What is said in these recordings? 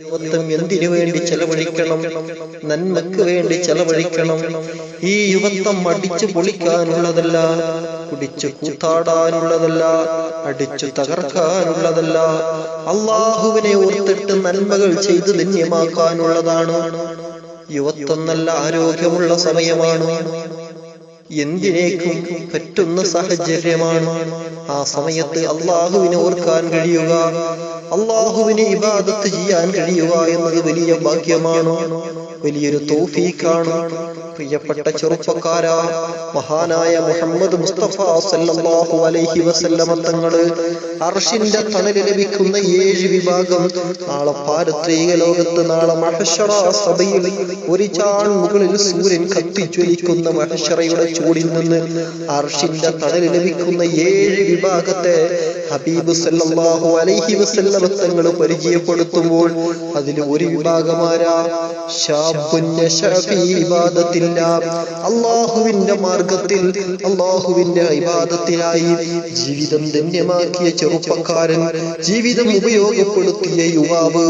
യുവത്വം എന്തിനു വേണ്ടി ചെലവഴിക്കണം? നന്മക്ക് വേണ്ടി ചെലവഴിക്കണം. ഈ യുവത്വം അടിച്ചു പൊളിക്കാനുള്ളതല്ല, കുടിച്ചു കൂത്താടാനുള്ളതല്ല, അടിച്ചു തകർക്കാനുള്ളതല്ല. അള്ളാഹുവിനെ ഓർത്തിട്ട് നന്മകൾ ചെയ്ത് ധന്യമാക്കാനുള്ളതാണ്. യുവത്വം നല്ല ആരോഗ്യമുള്ള സമയമാണ്, എന്തിനേക്കും പറ്റുന്ന സാഹചര്യമാണ്. ആ സമയത്ത് അള്ളാഹുവിനെ ഓർക്കാൻ കഴിയുക, അള്ളാഹുവിനെ ഇബാദത്ത് ചെയ്യാൻ കഴിയുക എന്നത് വലിയ ഭാഗ്യമാണ്, വലിയൊരു തൗഫീഖാണ്. പ്രിയപ്പെട്ട ചെറുപ്പക്കാരാ, മഹാനായ മുഹമ്മദ് മുസ്തഫ സല്ലല്ലാഹു അലൈഹി വസല്ലമ തങ്ങള് അർശിന്റെ തണല് ലഭിക്കുന്ന 7 വിഭാഗം നാളെ പാരത്രിക ലോകത്ത്, നാളെ മഹ്ശറ സഭയിൽ ഒരു ചാൺ മുകളിൽ സൂര്യൻ കത്തിജ്വലിക്കുന്ന മഹ്ശറയുടെ ചൂടിൽ നിന്ന് അർശിന്റെ തണല് ലഭിക്കുന്ന 7 വിഭാഗത്തെ ഹബീബ് സല്ലല്ലാഹു അലൈഹി വസല്ലമ തങ്ങൾ പരിചയപ്പെടുത്തുമ്പോൾ അതിൽ ഒരു വിഭാഗമാരാ ശാബുൻ നശഫി ഇബാദത്തിൽ, അള്ളാഹുവിന്റെ മാർഗത്തിൽ, അള്ളാഹുവിന്റെ ഇബാദത്തിനായി ജീവിതം ധന്യമാക്കിയ ചെറുപ്പക്കാരൻ, ജീവിതം ഉപയോഗപ്പെടുത്തിയ യുവാവ്,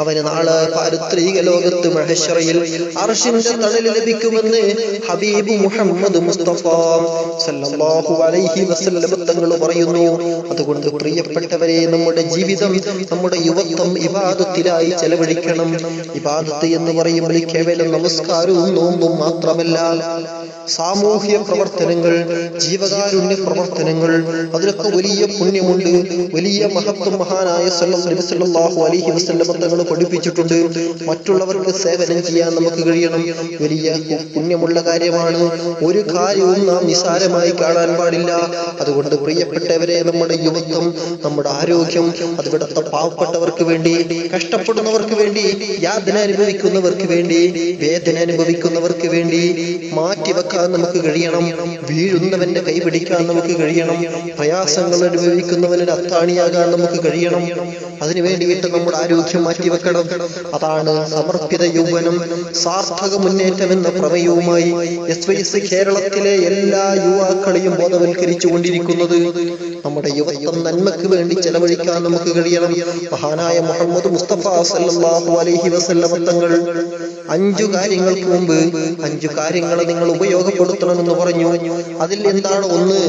അവന് നാളെ പാരത്രിക ലോകത്ത് മഹ്ശറയിൽ അർശിന്റെ തണല് ലഭിക്കുമെന്ന് ഹബീബ് മുഹമ്മദ് മുസ്തഫ സല്ലല്ലാഹു അലൈഹി വസല്ലം തങ്ങൾ പറയുന്നു. അതുകൊണ്ട് പ്രിയപ്പെട്ടവരെ, നമ്മുടെ ജീവിതം, നമ്മുടെ യുവത്വം ഇബാദത്തിലായി ചെലവഴിക്കണം. ഇബാദത്ത് എന്ന് പറയുമ്പോൾ കേവലം നമസ്കാരവും നോമ്പും മാത്രമല്ല, സാമൂഹ്യ പ്രവർത്തനങ്ങൾ, ജീവകാരുണ്യ പ്രവർത്തനങ്ങൾ, അതിലൊക്കെ വലിയ പുണ്യമുണ്ട്, വലിയ മഹത്വം മഹാനായ സല്ലല്ലാഹു അലൈഹി വസല്ലം തങ്ങൾ പഠിപ്പിച്ചിട്ടുണ്ട്. മറ്റുള്ളവർക്ക് സേവനം ചെയ്യാൻ നമുക്ക് കഴിയണം, വലിയ പുണ്യമുള്ള കാര്യമാണ്. ഒരു കാര്യവും നാം നിസാരമായി കാണാൻ പാടില്ല. അതുകൊണ്ട് പ്രിയപ്പെട്ടവരെ, നമ്മുടെ യുവത്വം, നമ്മുടെ ആരോഗ്യം, അതിവിടുത്തെ പാവപ്പെട്ടവർക്ക് വേണ്ടി, കഷ്ടപ്പെടുന്നവർക്ക് വേണ്ടി, യാതന അനുഭവിക്കുന്നവർക്ക് വേണ്ടി, വേദന അനുഭവിക്കുന്നവർക്ക് വേണ്ടി മാറ്റിവെക്കാൻ നമുക്ക് കഴിയണം. വീഴുന്നവന്റെ കൈപിടിക്കാൻ നമുക്ക് കഴിയണം. പ്രയാസങ്ങൾ അനുഭവിക്കുന്നവന് അത്താണിയാകാൻ നമുക്ക് കഴിയണം. അതിനു വേണ്ടിയിട്ട് നമ്മുടെ ആരോഗ്യം മാറ്റിവെക്കണം. അതാണ് സമർപ്പിത യൗവനം, സാർത്ഥക മുന്നേറ്റം എന്ന പ്രമേയവുമായി SYS കേരളത്തിലെ എല്ലാ യുവാക്കളെയും ബോധവൽക്കരിച്ചു കൊണ്ടിരിക്കുന്നത്. നമ്മുടെ യുവത്വം നന്മക്ക് വേണ്ടി ചെലവഴിക്കാൻ നമുക്ക് കഴിയണം. മഹാനായ മുഹമ്മദ് മുസ്തഫ സല്ലല്ലാഹു അലൈഹി വസല്ലം തങ്ങൾ 5 കാര്യങ്ങൾക്ക് മുമ്പ് 5 കാര്യങ്ങൾ നിങ്ങൾ ഉപയോഗപ്പെടുത്തണമെന്ന് പറഞ്ഞു. അതിൽ എന്താണ്? ഒന്ന്,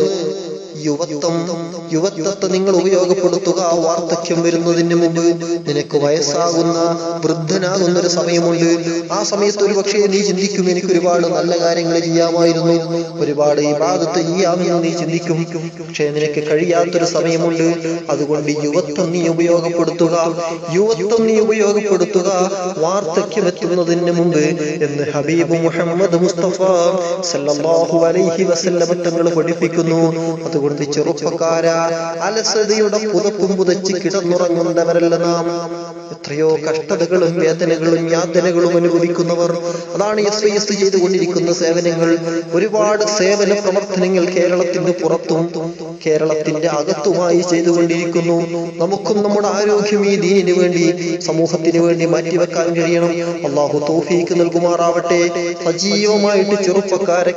യുവത്വത്തെ നിങ്ങൾ ഉപയോഗപ്പെടുത്തുക. വാർദ്ധക്യം വരുന്നതിന് മുമ്പ് നിനക്ക് വയസ്സാകുന്ന, വൃദ്ധനാകുന്ന ഒരു സമയമുണ്ട്. ആ സമയത്ത് ഒരു പക്ഷേ നീ ചിന്തിക്കും, എനിക്ക് ഒരുപാട് നല്ല കാര്യങ്ങൾ ചെയ്യാമായിരുന്നു, ഒരുപാട് ഇബാദത്ത് ചെയ്യാമെന്ന് നീ ചിന്തിക്കും. പക്ഷേ നിനക്ക് കഴിയാത്തൊരു സമയമുണ്ട്. അതുകൊണ്ട് യുവത്വം നീ ഉപയോഗപ്പെടുത്തുക, യുവത്വം നീ ഉപയോഗപ്പെടുത്തുക വാർദ്ധക്യം എത്തുന്നതിന് മുമ്പ് എന്ന് ഹബീബ് മുഹമ്മദ് മുസ്തഫ സല്ലല്ലാഹു അലൈഹി വസല്ലം തങ്ങൾ പഠിപ്പിക്കുന്നു. അതുകൊണ്ട് ചെറുപ്പക്കാരാ, അലസതയുടെ പുതപ്പും പുതച്ച് കിടന്നുറങ്ങുന്നവരല്ല നാം. എത്രയോ കഷ്ടതകളും വേദനകളും യാതനകളും അനുഭവിക്കുന്നവർ. അതാണ് SYS ചെയ്തുകൊണ്ടിരിക്കുന്ന സേവനങ്ങൾ. ഒരുപാട് സേവന പ്രവർത്തനങ്ങൾ കേരളത്തിന്റെ പുറത്തും കേരളത്തിന്റെ അകത്തുമായി ചെയ്തുകൊണ്ടിരിക്കുന്നു. നമുക്കും നമ്മുടെ ആരോഗ്യം ഈ ദീനിന് വേണ്ടി, സമൂഹത്തിന് വേണ്ടി മാറ്റിവെക്കാൻ കഴിയണം. അല്ലാഹു തൗഫീഖ് നൽകുമാറാവട്ടെ. സജീവമായിട്ട് ചെറുപ്പക്കാരെ